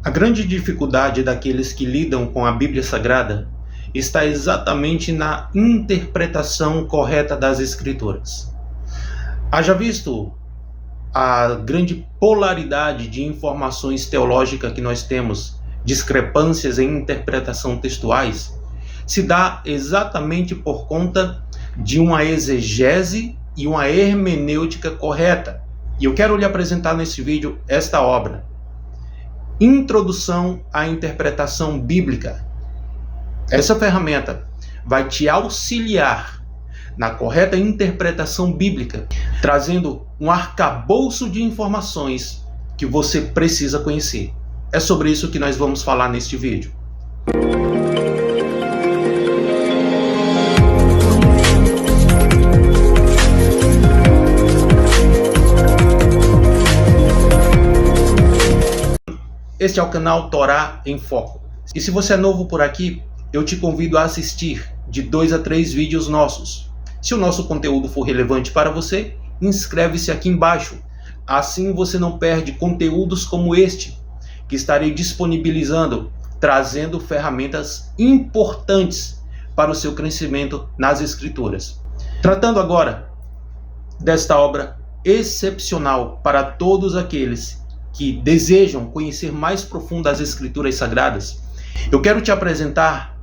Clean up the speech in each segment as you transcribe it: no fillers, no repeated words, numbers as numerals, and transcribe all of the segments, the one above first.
A grande dificuldade daqueles que lidam com a Bíblia Sagrada está exatamente na interpretação correta das Escrituras. Haja visto a grande polaridade de informações teológicas que nós temos, discrepâncias em interpretação textuais, se dá exatamente por conta de uma exegese e uma hermenêutica correta. E eu quero lhe apresentar nesse vídeo esta obra, Introdução à Interpretação Bíblica. Essa ferramenta vai te auxiliar na correta interpretação bíblica, trazendo um arcabouço de informações que você precisa conhecer. É sobre isso que nós vamos falar neste vídeo. Este é o canal Torá em Foco. E se você é novo por aqui, eu te convido a assistir de 2 a 3 vídeos nossos. Se o nosso conteúdo for relevante para você, inscreve-se aqui embaixo. Assim você não perde conteúdos como este, que estarei disponibilizando, trazendo ferramentas importantes para o seu crescimento nas Escrituras. Tratando agora desta obra excepcional para todos aqueles que desejam conhecer mais profundo as Escrituras Sagradas, eu quero te apresentar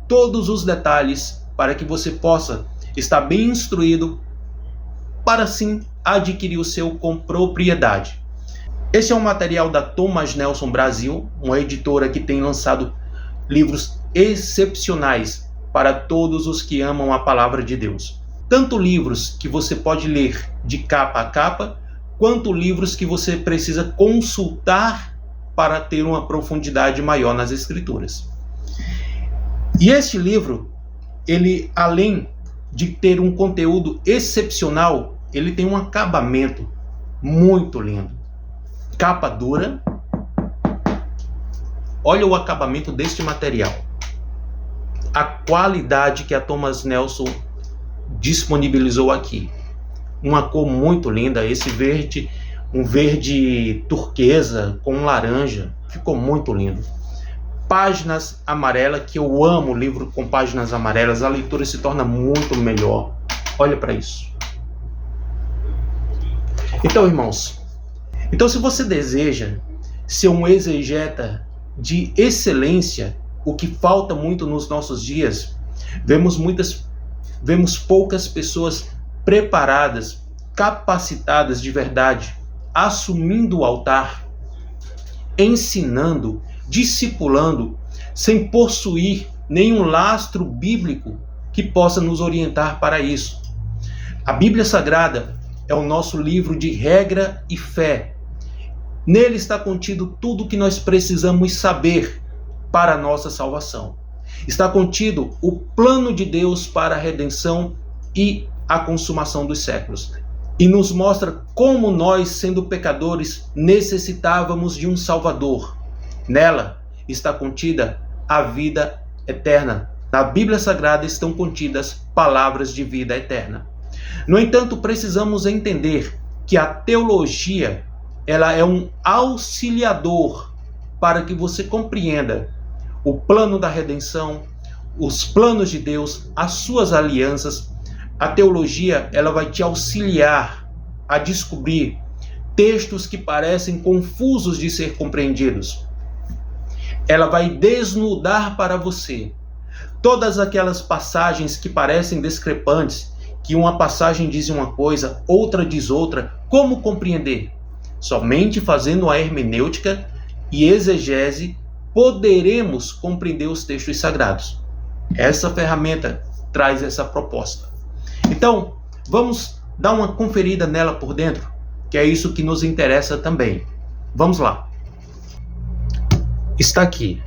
todos os detalhes para que você possa estar bem instruído para assim adquirir o seu com propriedade. Este é um material da Thomas Nelson Brasil, uma editora que tem lançado livros excepcionais para todos os que amam a palavra de Deus. Tanto livros que você pode ler de capa a capa, quanto livros que você precisa consultar para ter uma profundidade maior nas Escrituras. E este livro, ele além de ter um conteúdo excepcional, ele tem um acabamento muito lindo. Capa dura. Olha o acabamento deste material. A qualidade que a Thomas Nelson disponibilizou aqui. Uma cor muito linda, esse verde, um verde turquesa com laranja, ficou muito lindo. Páginas amarelas, que eu amo livro com páginas amarelas, a leitura se torna muito melhor. Olha para isso. Então, irmãos, se você deseja ser um exegeta de excelência, o que falta muito nos nossos dias, vemos poucas pessoas preparadas, capacitadas de verdade, assumindo o altar, ensinando, discipulando, sem possuir nenhum lastro bíblico que possa nos orientar para isso. A Bíblia Sagrada é o nosso livro de regra e fé. Nele está contido tudo o que nós precisamos saber para a nossa salvação. Está contido o plano de Deus para a redenção e a consumação dos séculos. E nos mostra como nós, sendo pecadores, necessitávamos de um Salvador. Nela está contida a vida eterna. Na Bíblia Sagrada estão contidas palavras de vida eterna. No entanto, precisamos entender que a teologia, ela é um auxiliador para que você compreenda o plano da redenção, os planos de Deus, as suas alianças. A teologia, ela vai te auxiliar a descobrir textos que parecem confusos de ser compreendidos. Ela vai desnudar para você todas aquelas passagens que parecem discrepantes, que uma passagem diz uma coisa, outra diz outra. Como compreender? Somente fazendo a hermenêutica e exegese poderemos compreender os textos sagrados. Essa ferramenta traz essa proposta. Então, vamos dar uma conferida nela por dentro, que é isso que nos interessa também. Vamos lá. Está aqui.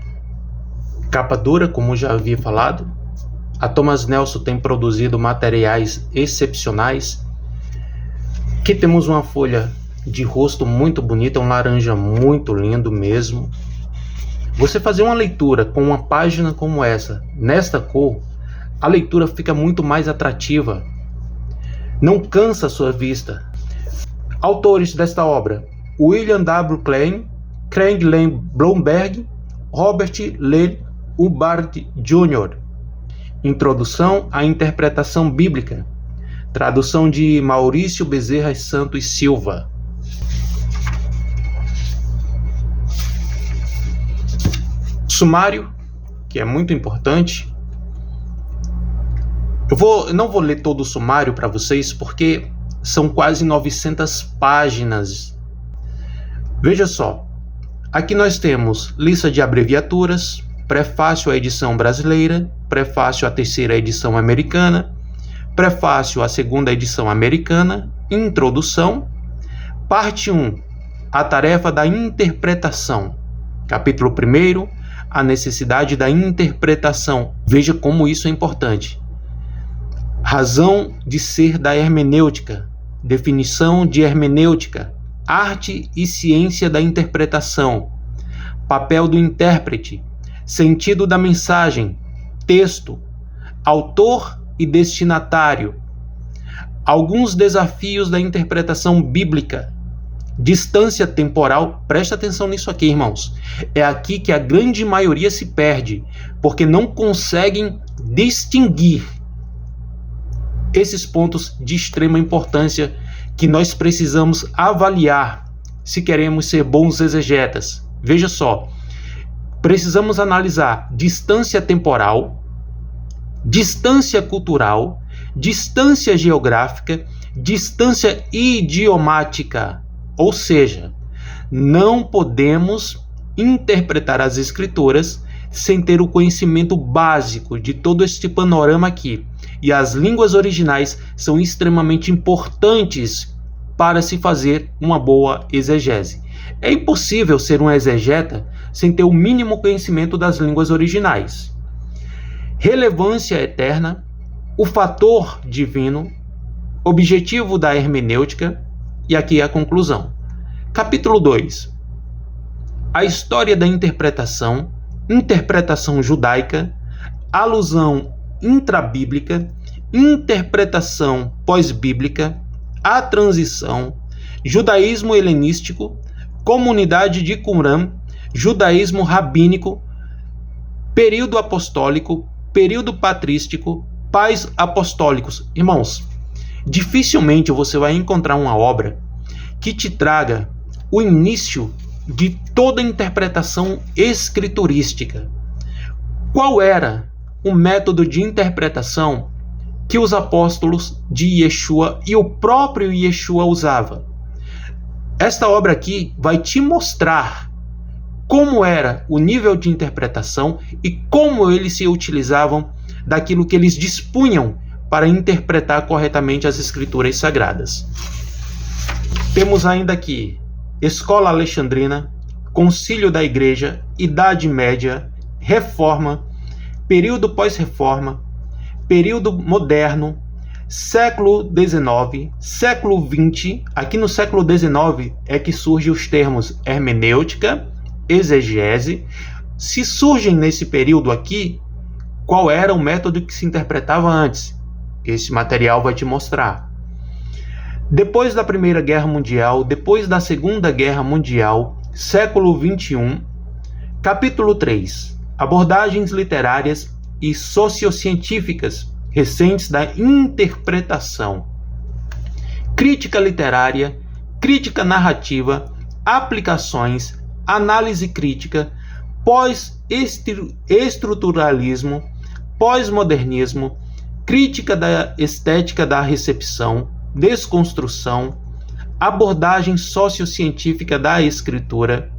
Capa dura, como já havia falado. A Thomas Nelson tem produzido materiais excepcionais. Aqui temos uma folha de rosto muito bonita, um laranja muito lindo mesmo. Você fazer uma leitura com uma página como essa, nesta cor, a leitura fica muito mais atrativa. Não cansa a sua vista. Autores desta obra: William W. Klein, Craig Lane Blomberg, Robert Lee Hubbard Jr. Introdução à Interpretação Bíblica. Tradução de Maurício Bezerra Santos Silva. Sumário, que é muito importante. Eu não vou ler todo o sumário para vocês, porque são quase 900 páginas. Veja só, aqui nós temos lista de abreviaturas, prefácio à edição brasileira, prefácio à terceira edição americana, prefácio à segunda edição americana, introdução, parte 1, a tarefa da interpretação, capítulo 1, a necessidade da interpretação. Veja como isso é importante. Razão de ser da hermenêutica, definição de hermenêutica, arte e ciência da interpretação, papel do intérprete, sentido da mensagem, texto, autor e destinatário, alguns desafios da interpretação bíblica, distância temporal. Presta atenção nisso aqui, irmãos. É aqui que a grande maioria se perde, porque não conseguem distinguir esses pontos de extrema importância que nós precisamos avaliar se queremos ser bons exegetas. Veja só, precisamos analisar distância temporal, distância cultural, distância geográfica, distância idiomática. Ou seja, não podemos interpretar as Escrituras sem ter o conhecimento básico de todo este panorama aqui. E as línguas originais são extremamente importantes para se fazer uma boa exegese. É impossível ser um exegeta sem ter o mínimo conhecimento das línguas originais. Relevância eterna, o fator divino, objetivo da hermenêutica, e aqui é a conclusão. Capítulo 2. A história da interpretação, interpretação judaica, alusão intrabíblica, interpretação pós-bíblica, a transição, judaísmo helenístico, comunidade de Qumran, judaísmo rabínico, período apostólico, período patrístico, pais apostólicos. Irmãos, dificilmente você vai encontrar uma obra que te traga o início de toda a interpretação escriturística. Qual era o método de interpretação que os apóstolos de Yeshua e o próprio Yeshua usava? Esta obra aqui vai te mostrar como era o nível de interpretação e como eles se utilizavam daquilo que eles dispunham para interpretar corretamente as Escrituras Sagradas. Temos ainda aqui Escola Alexandrina, Concílio da Igreja, Idade Média, Reforma, período pós-reforma, período moderno, século XIX, século XX. Aqui no século XIX é que surgem os termos hermenêutica, exegese. Se surgem nesse período aqui, qual era o método que se interpretava antes? Esse material vai te mostrar. Depois da Primeira Guerra Mundial, depois da Segunda Guerra Mundial, século XXI, capítulo 3, abordagens literárias e sociocientíficas recentes da interpretação, crítica literária, crítica narrativa, aplicações, análise crítica, pós-estruturalismo, pós-modernismo, crítica da estética da recepção, desconstrução, abordagem sociocientífica da escritura,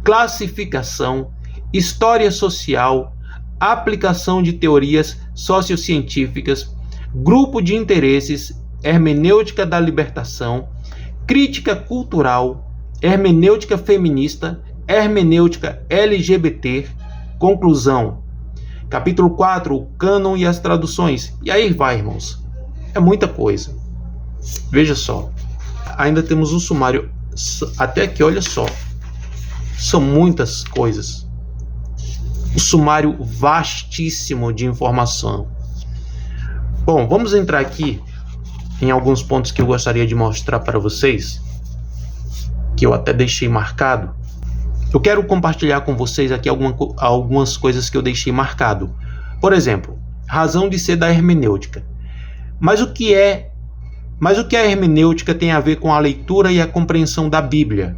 classificação, história social, aplicação de teorias sociocientíficas, grupo de interesses, hermenêutica da libertação, crítica cultural, hermenêutica feminista, hermenêutica LGBT, conclusão. Capítulo 4, o cânon e as traduções. E aí vai, irmãos. É muita coisa. Veja só. Ainda temos um sumário até aqui, olha só. São muitas coisas. Um sumário vastíssimo de informação. Bom, vamos entrar aqui em alguns pontos que eu gostaria de mostrar para vocês, que eu até deixei marcado. Eu quero compartilhar com vocês aqui algumas coisas que eu deixei marcado. Por exemplo, razão de ser da hermenêutica. Mas o que a hermenêutica tem a ver com a leitura e a compreensão da Bíblia?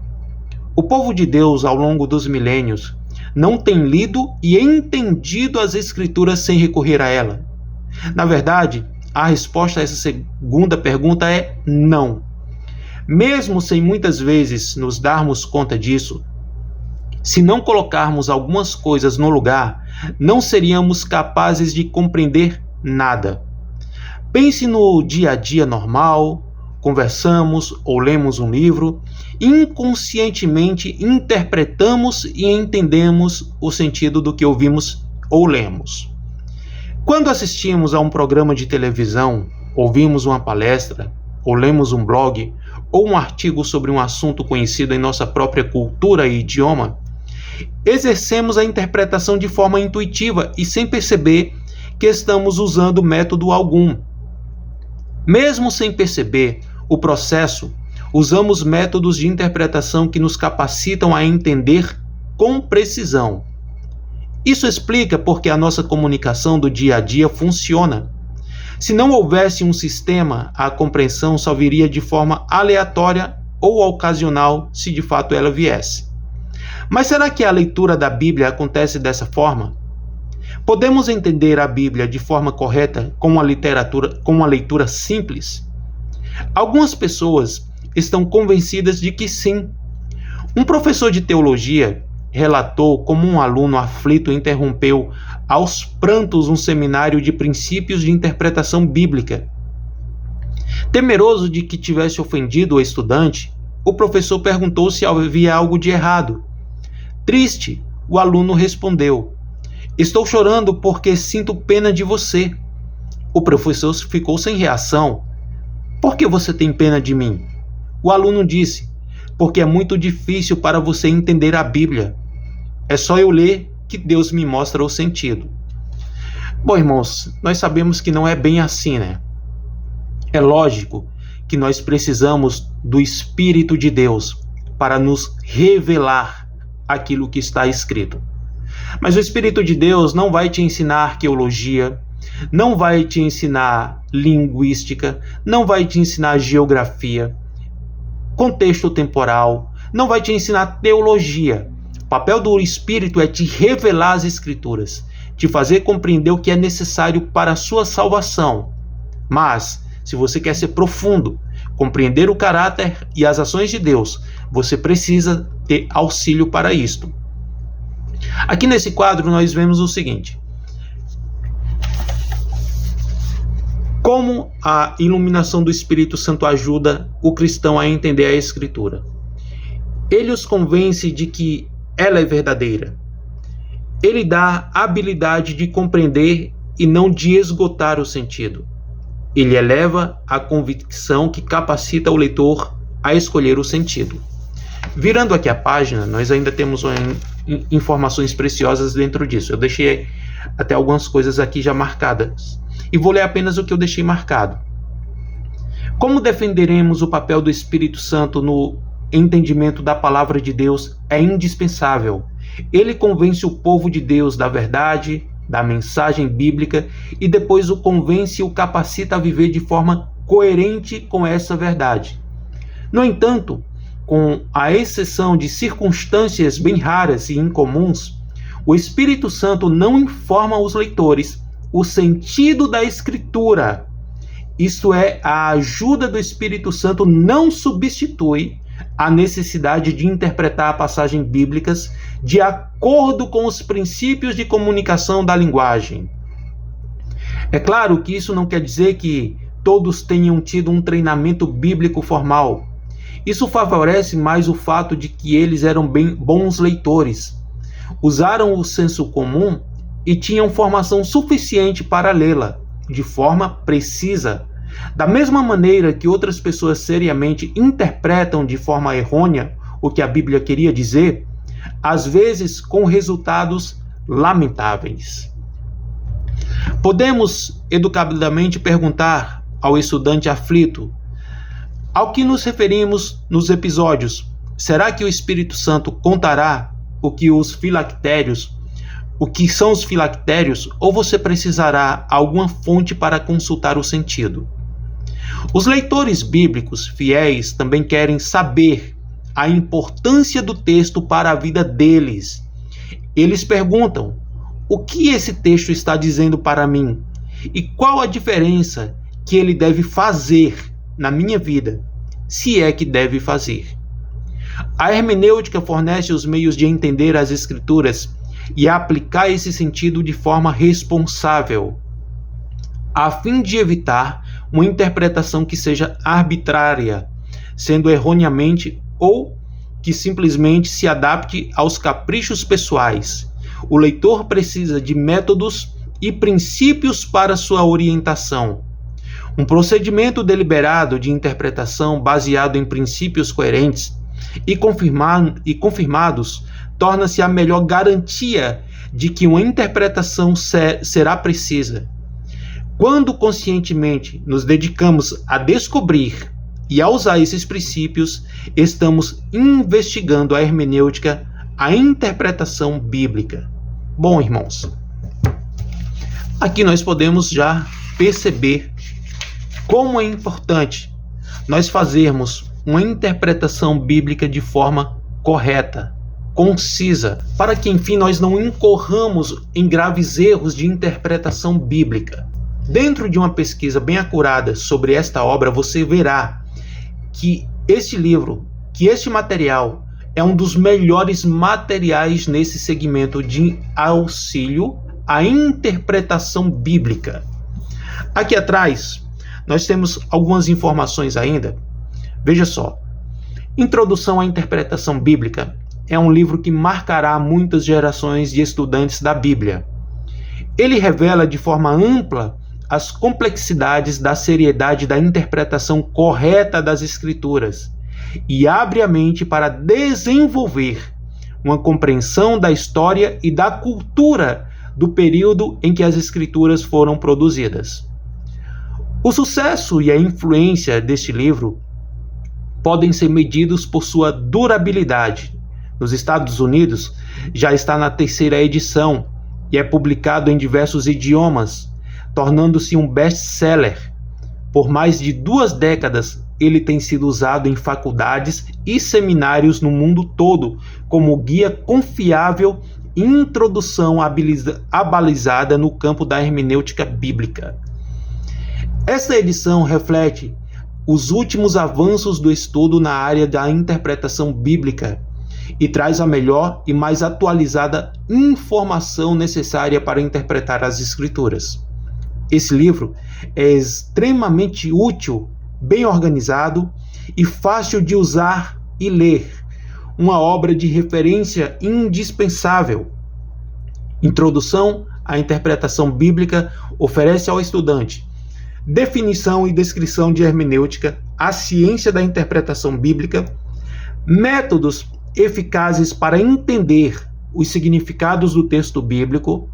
O povo de Deus, ao longo dos milênios, não tem lido e entendido as Escrituras sem recorrer a ela. Na verdade, a resposta a essa segunda pergunta é não. Mesmo sem muitas vezes nos darmos conta disso, se não colocarmos algumas coisas no lugar, não seríamos capazes de compreender nada. Pense no dia a dia normal, conversamos ou lemos um livro, inconscientemente interpretamos e entendemos o sentido do que ouvimos ou lemos. Quando assistimos a um programa de televisão, ouvimos uma palestra, ou lemos um blog, ou um artigo sobre um assunto conhecido em nossa própria cultura e idioma, exercemos a interpretação de forma intuitiva e sem perceber que estamos usando método algum. Mesmo sem perceber o processo, usamos métodos de interpretação que nos capacitam a entender com precisão. Isso explica porque a nossa comunicação do dia a dia funciona. Se não houvesse um sistema, a compreensão só viria de forma aleatória ou ocasional, se de fato ela viesse. Mas será que a leitura da Bíblia acontece dessa forma? Podemos entender a Bíblia de forma correta com uma leitura simples? Algumas pessoas estão convencidas de que sim. Um professor de teologia relatou como um aluno aflito interrompeu aos prantos um seminário de princípios de interpretação bíblica. Temeroso de que tivesse ofendido o estudante, o professor perguntou se havia algo de errado. Triste, o aluno respondeu: "Estou chorando porque sinto pena de você." O professor ficou sem reação. "Por que você tem pena de mim?" O aluno disse: "Porque é muito difícil para você entender a Bíblia. É só eu ler que Deus me mostra o sentido." Bom, irmãos, nós sabemos que não é bem assim, né? É lógico que nós precisamos do Espírito de Deus para nos revelar aquilo que está escrito. Mas o Espírito de Deus não vai te ensinar arqueologia, não vai te ensinar linguística, não vai te ensinar geografia, contexto temporal, não vai te ensinar teologia. O papel do Espírito é te revelar as Escrituras, te fazer compreender o que é necessário para a sua salvação. Mas, se você quer ser profundo, compreender o caráter e as ações de Deus, você precisa ter auxílio para isto. Aqui nesse quadro nós vemos o seguinte: como a iluminação do Espírito Santo ajuda o cristão a entender a Escritura. Ele os convence de que ela é verdadeira. Ele dá a habilidade de compreender e não de esgotar o sentido. Ele eleva a convicção que capacita o leitor a escolher o sentido. Virando aqui a página, nós ainda temos informações preciosas dentro disso. Eu deixei até algumas coisas aqui já marcadas. E vou ler apenas o que eu deixei marcado. Como defenderemos o papel do Espírito Santo no entendimento da palavra de Deus é indispensável. Ele convence o povo de Deus da verdade, da mensagem bíblica, e depois o convence e o capacita a viver de forma coerente com essa verdade. No entanto, com a exceção de circunstâncias bem raras e incomuns, o Espírito Santo não informa os leitores o sentido da Escritura. Isto é, a ajuda do Espírito Santo não substitui a necessidade de interpretar passagens bíblicas de acordo com os princípios de comunicação da linguagem. É claro que isso não quer dizer que todos tenham tido um treinamento bíblico formal. Isso favorece mais o fato de que eles eram bons leitores, usaram o senso comum e tinham formação suficiente para lê-la de forma precisa. Da mesma maneira que outras pessoas seriamente interpretam de forma errônea o que a Bíblia queria dizer, às vezes com resultados lamentáveis. Podemos educadamente perguntar ao estudante aflito: ao que nos referimos nos episódios, será que o Espírito Santo contará o que são os filactérios, ou você precisará alguma fonte para consultar o sentido. Os leitores bíblicos fiéis também querem saber a importância do texto para a vida deles. Eles perguntam: o que esse texto está dizendo para mim? E qual a diferença que ele deve fazer na minha vida, se é que deve fazer? A hermenêutica fornece os meios de entender as Escrituras e aplicar esse sentido de forma responsável, a fim de evitar uma interpretação que seja arbitrária, sendo erroneamente ou que simplesmente se adapte aos caprichos pessoais. O leitor precisa de métodos e princípios para sua orientação. Um procedimento deliberado de interpretação baseado em princípios coerentes e confirmados torna-se a melhor garantia de que uma interpretação será precisa. Quando conscientemente nos dedicamos a descobrir e a usar esses princípios, estamos investigando a hermenêutica, a interpretação bíblica. Bom, irmãos, aqui nós podemos já perceber como é importante nós fazermos uma interpretação bíblica de forma correta, concisa, para que, enfim, nós não incorramos em graves erros de interpretação bíblica. Dentro de uma pesquisa bem acurada sobre esta obra, você verá que este livro, que este material, é um dos melhores materiais nesse segmento de auxílio à interpretação bíblica. Aqui atrás, nós temos algumas informações ainda. Veja só. Introdução à Interpretação Bíblica é um livro que marcará muitas gerações de estudantes da Bíblia. Ele revela de forma ampla as complexidades da seriedade da interpretação correta das Escrituras e abre a mente para desenvolver uma compreensão da história e da cultura do período em que as Escrituras foram produzidas. O sucesso e a influência deste livro podem ser medidos por sua durabilidade. Nos Estados Unidos, já está na 3ª edição e é publicado em diversos idiomas, tornando-se um best-seller. Por mais de 2 décadas, ele tem sido usado em faculdades e seminários no mundo todo como guia confiável e introdução abalizada no campo da hermenêutica bíblica. Esta edição reflete os últimos avanços do estudo na área da interpretação bíblica e traz a melhor e mais atualizada informação necessária para interpretar as Escrituras. Esse livro é extremamente útil, bem organizado e fácil de usar e ler. Uma obra de referência indispensável. Introdução à Interpretação Bíblica oferece ao estudante definição e descrição de hermenêutica, a ciência da interpretação bíblica, métodos eficazes para entender os significados do texto bíblico,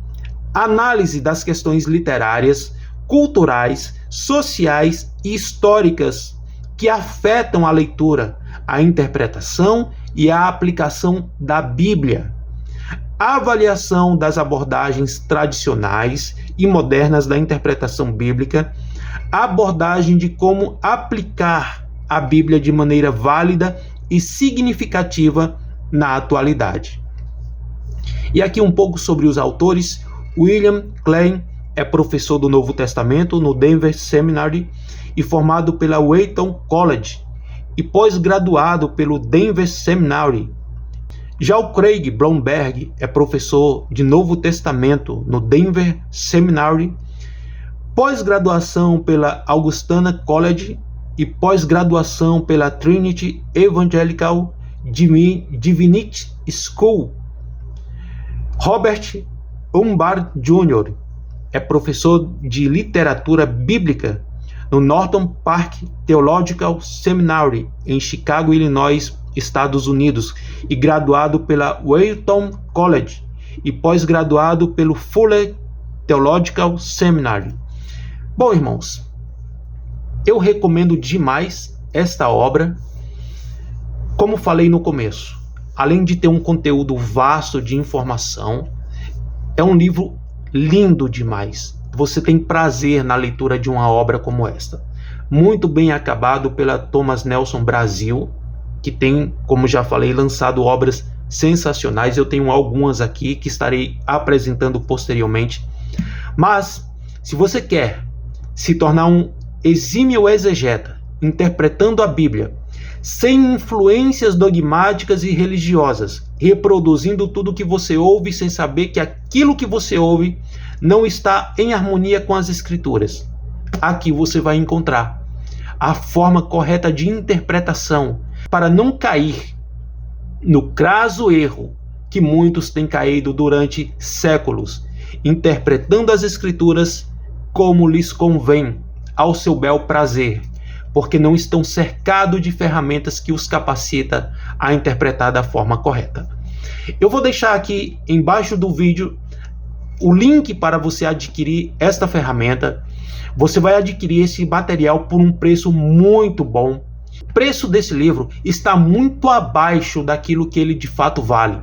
análise das questões literárias, culturais, sociais e históricas que afetam a leitura, a interpretação e a aplicação da Bíblia, avaliação das abordagens tradicionais e modernas da interpretação bíblica, abordagem de como aplicar a Bíblia de maneira válida e significativa na atualidade. E aqui um pouco sobre os autores. William Klein é professor do Novo Testamento no Denver Seminary e formado pela Wheaton College e pós-graduado pelo Denver Seminary. Já o Craig Blomberg é professor de Novo Testamento no Denver Seminary, pós-graduação pela Augustana College e pós-graduação pela Trinity Evangelical Divinity School. Robert Humbard Jr. é professor de literatura bíblica no Norton Park Theological Seminary, em Chicago, Illinois, Estados Unidos, e graduado pela Wheaton College e pós-graduado pelo Fuller Theological Seminary. Bom, irmãos, eu recomendo demais esta obra. Como falei no começo, além de ter um conteúdo vasto de informação, é um livro lindo demais. Você tem prazer na leitura de uma obra como esta. Muito bem acabado pela Thomas Nelson Brasil, que tem, como já falei, lançado obras sensacionais. Eu tenho algumas aqui que estarei apresentando posteriormente. Mas, se você quer se tornar um exímio exegeta, interpretando a Bíblia, sem influências dogmáticas e religiosas, reproduzindo tudo que você ouve sem saber que aquilo que você ouve não está em harmonia com as Escrituras, aqui você vai encontrar a forma correta de interpretação para não cair no crasso erro que muitos têm caído durante séculos, interpretando as Escrituras como lhes convém, ao seu bel prazer, porque não estão cercados de ferramentas que os capacita a interpretar da forma correta. Eu vou deixar aqui embaixo do vídeo o link para você adquirir esta ferramenta. Você vai adquirir esse material por um preço muito bom. O preço desse livro está muito abaixo daquilo que ele de fato vale.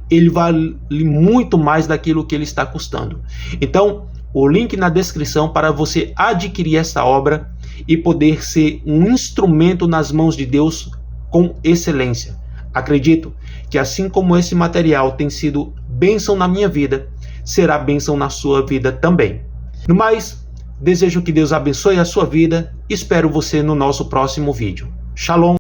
Ele vale muito mais daquilo que ele está custando. Então, o link na descrição para você adquirir essa obra e poder ser um instrumento nas mãos de Deus com excelência. Acredito que assim como esse material tem sido bênção na minha vida, será bênção na sua vida também. No mais, desejo que Deus abençoe a sua vida. Espero você no nosso próximo vídeo. Shalom.